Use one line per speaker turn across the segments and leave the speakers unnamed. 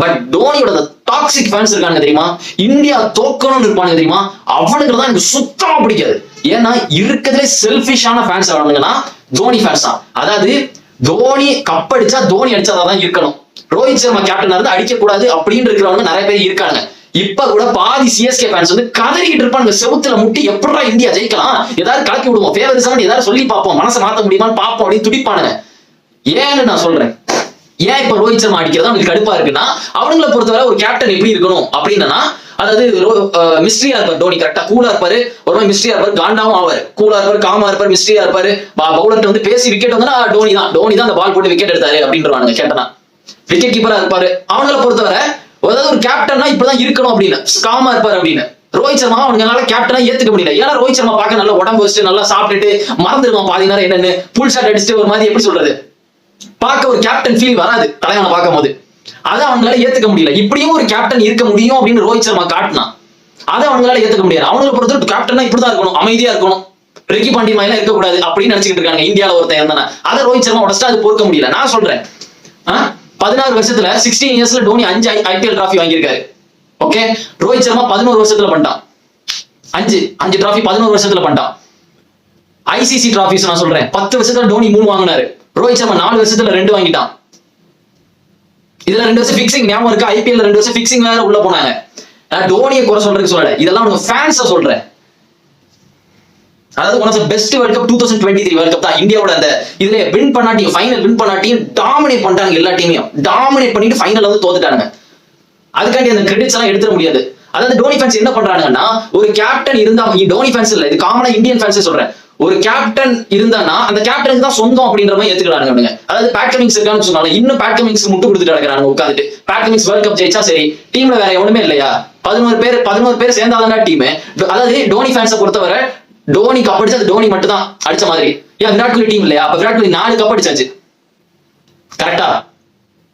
But தோனியோட toxic fans இருக்காங்க தெரியுமா, India தோக்கணும்னு இருப்பானுங்க தெரியுமா, அவனுக்கு தான் எனக்கு சுத்தமா பிடிக்காது. ஏன்னா இருக்கிறதுலே செல்ஃபிஷான ஃபேன்ஸ் அவனுங்கன்னா தோனி ஃபேன்ஸ் தான். அதாவது தோனி கப் அடிச்சா தோனி அடிச்சாதான் இருக்கணும், ரோஹித் சர்மா கேப்டனா இருந்து அடிக்க கூடாது அப்படின்னு இருக்கிறவங்க நிறைய பேர் இருக்காங்க. இப்ப கூட பாதி சிஎஸ்கே ஃபேன்ஸ் வந்து கதறிக்கிட்டு இருப்பாங்க செவுத்துல முட்டி, எப்படா இந்தியா ஜெயிக்கலாம், ஏதாவது கலக்கி விடுவோம், ஃபேவரிசம் ஏதாவது சொல்லி பார்ப்போம், மனசை மாத்த முடியுமான்னு பார்ப்போம் அப்படின்னு துடிப்பானுங்க. ஏன்னு நான் சொல்றேன், ஏன் இப்ப ரோஹித் சர்மா அடிக்கிறதா அவங்களுக்கு கடுப்பா இருக்குன்னா, அவங்களை பொறுத்தவரை ஒரு கேப்டன் எப்படி இருக்கணும் அப்படின்னா, அதாவது மிஸ்ட்ரியா இருப்பார் தோனி, கரெக்டா கூலா இருப்பாரு, ஒரு மாதிரி மிஸ்ட்ரியா இருப்பாரு, காண்டாவும் ஆவாரு, கூலா இருப்பாரு, காமா இருப்பாரு, மிஸ்ட்ரியா இருப்பாரு. பவுலர்ட்ட வந்து பேசி விக்கெட் வந்து தோனி தான் அந்த பால் போட்டு விக்கெட் எடுத்தாரு அப்படின்றவானுங்க கேட்டனா. விக்கெட் கீப்பரா இருப்பாரு. அவங்களை பொறுத்தவரை அதாவது ஒரு கேப்டன்னா இப்படிதான் இருக்கணும் அப்படின்னு, காமா இருப்பாரு அப்படின்னு. ரோஹித் சர்மா அவங்களால கேப்டனா ஏத்துக்க முடியல. ஏன்னா ரோஹித் சர்மா பார்க்க நல்லா உடம்பு வச்சுட்டு நல்லா சாப்பிட்டுட்டு மறந்துடுவான் பாதி நேரம் என்னன்னு, புல் ஷாட் அடிச்சுட்டு ஒரு மாதிரி எப்படி சொல்றது, பார்க்க ஒரு கேப்டன் ஃபீல் வராது தலைவனை பார்க்கும் போது. அதை அவங்களால ஏத்துக்க முடியல. இப்படியும் ஒரு கேப்டன் இருக்க முடியும் அப்படின்னு ரோஹித் சர்மா காட்டினா அதை அவங்களால ஏத்துக்க முடியாது. அவங்களை பொறுத்தவரை கேப்டனா இப்படிதான் இருக்கணும், அமைதியா இருக்கணும், ரிக்கி பாண்டி மாதிரிலாம் இருக்கக்கூடாது அப்படின்னு நினைச்சுட்டு இருக்காங்க. இந்தியாவில ஒருத்தன் இருந்தானே, அதை ரோஹித் சர்மா உடச்சா அது பொறுக்க முடியல. நான் சொல்றேன் 16 வருஷத்துல 16 இயர்ஸ்ல டோனி 5 ஐபிஎல் டிராஃபி வாங்கியிருக்காரு. ஓகே, ரோஹித் சர்மா 11 வருஷத்துல பண்ணிட்டான். 5 டிராஃபி 11 வருஷத்துல பண்ணிட்டான். ஐசிசி டிராஃபிஸ் நான் சொல்றேன் 10 வருஷத்துல டோனி 3 வாங்கினாரு, ரோஹித் சர்மா 4 வருஷத்துல 2 வாங்கிட்டான். இதுல 2 வருஷம் பிக்சிங் ஞாபகம் இருக்கு, ஐபிஎல் 2 வருஷம் பிக்சிங் வேற உள்ள போனாங்க. டோனியை குறை சொல்றதுக்கு சொல்லல, இதெல்லாம் உங்க ஃபேன்ஸ சொல்றேன். அதாவது one of the best world cup 2023 world cup தான். இந்தியாவோட அந்த இதுல வின் பண்ணாட்டியும் ஃபைனல் வின் பண்ணாட்டியும் டாமினேட் பண்ணிட்டாங்க, எல்லா டீமையும் டாமினேட் பண்ணிட்டு ஃபைனல் வந்து தோத்துட்டாங்க. அதுக்காண்டி அந்த கிரெடிட்ஸ் எல்லாம் எடுத்துட முடியாது. அதாவது டோனி ஃபேன்ஸ் என்ன பண்றாங்கன்னா, ஒரு கேப்டன் இருந்தா, டோனி ஃபேன்ஸ் இல்ல, இது காமனா இந்தியன் ஃபேன்ஸ் சொல்றேன், ஒரு கேப்டன் இருந்தானா அந்த கேப்டனுக்கு தான் சொந்தம் அப்படின்ற மாதிரி ஏத்துக்கிறாங்க. அதாவது பேட் கமிங்ஸ் இருக்கான்னு சொன்னாங்க, இன்னும் பேட் கமிங்ஸ் முட்டு கொடுத்துட்டு நடக்கிறாங்க உட்காந்துட்டு. பேட் கமிங்ஸ் வேர்ல்ட் கப் ஜெயிச்சா சரி, டீம்ல வேற எவனுமே இல்லையா, 11 பேர் சேர்ந்தாதான் டீம். அதாவது டோனி ஃபேன்ஸை பொறுத்தவரை டோனி கப் அடிச்சா அது டோனி மட்டும் தான் அடிச்ச மாதிரி. ஏன் விராட் கோலி டீம் இல்லையா, அப்ப விராட் கோலி 4 கப் அடிச்சாச்சு கரெக்டா,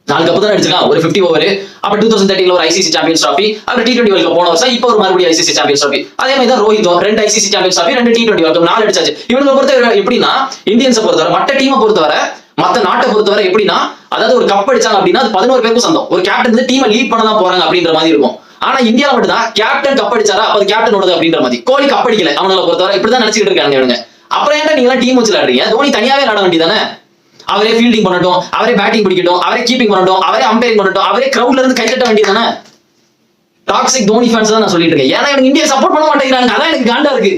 4 கப் தான் அடிச்சிருக்கான், ஒரு 50 ஓவர். அப்ப 2013 ஒரு ஐசிசி சாம்பியன்ஸ் டிராஃபி, அப்புறம் T20 வேர்ல்ட் கப் போன வருஷம், இப்போ ஒரு மறுபடியும் ஐசிசி சாம்பியன்ஸ் டிராஃபி. அதே மாதிரி தான் Rohit 2 ICC champions trophy, 2 T20 world cup 4 அடிச்சாச்சு. இவங்களை பொறுத்தவரை எப்படின்னா, இந்தியன்ஸை பொறுத்தவரை, மற்ற டீமை பொறுத்தவரை, மற்ற நாட்டை பொறுத்தவரை எப்படின்னா, அதாவது ஒரு கப் அடிச்சாங்க அப்படின்னா அது 11 பேருக்கும் சொந்தம், ஒரு கேப்டன் வந்து டீமை லீட் பண்ண தான் போறாங்க அப்படின்ற மாதிரி இருக்கும். ஆனா இந்தியா மட்டும் தான் கேப்டன் கப் அடிச்சாரா அப்ப கேப்டனோட அப்படின்ற மாதிரி. கோலி கப் அடிக்கல, அவங்களை பொறுத்தவரை இப்படிதான் நினைச்சிட்டு இருக்காங்க இவங்க. அப்புறம் ஏன்டா நீங்க டீம் வச்சு விளையாடுறீங்க, தோனி தனியாவே விளையாட வேண்டியதானே, அவரே ஃபீல்டிங் பண்ணட்டும், அவரே பேட்டிங் பிடிக்கட்டும், அவரே கீப்பிங் பண்ணட்டும், அவரே அம்பைரிங் பண்ணட்டும், அவரே கிரவுட்ல இருந்து கை கட்ட வேண்டியதானே. டாக்ஸிக் தோனி ஃபேன்ஸ் தான் நான் சொல்லிட்டு இருக்கேன். ஏன்னா எனக்கு இந்தியா சப்போர்ட் பண்ண மாட்டேங்கிறாங்க, அதான் எனக்கு காண்டா இருக்கு.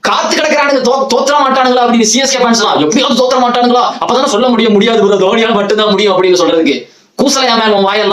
காத்து கிடக்கிறானுங்க, தோற்ற மாட்டானுங்களா அப்படின்னு சிஎஸ்கே ஃபேன்ஸ் எல்லாம் எப்படியாவது தோற்ற மாட்டானுங்களா, அப்பதானே சொல்ல முடியாது, தோனியால் மட்டும்தான் முடியும் அப்படின்னு சொல்றதுக்கு கூசலையா மேல வாயெல்லாம்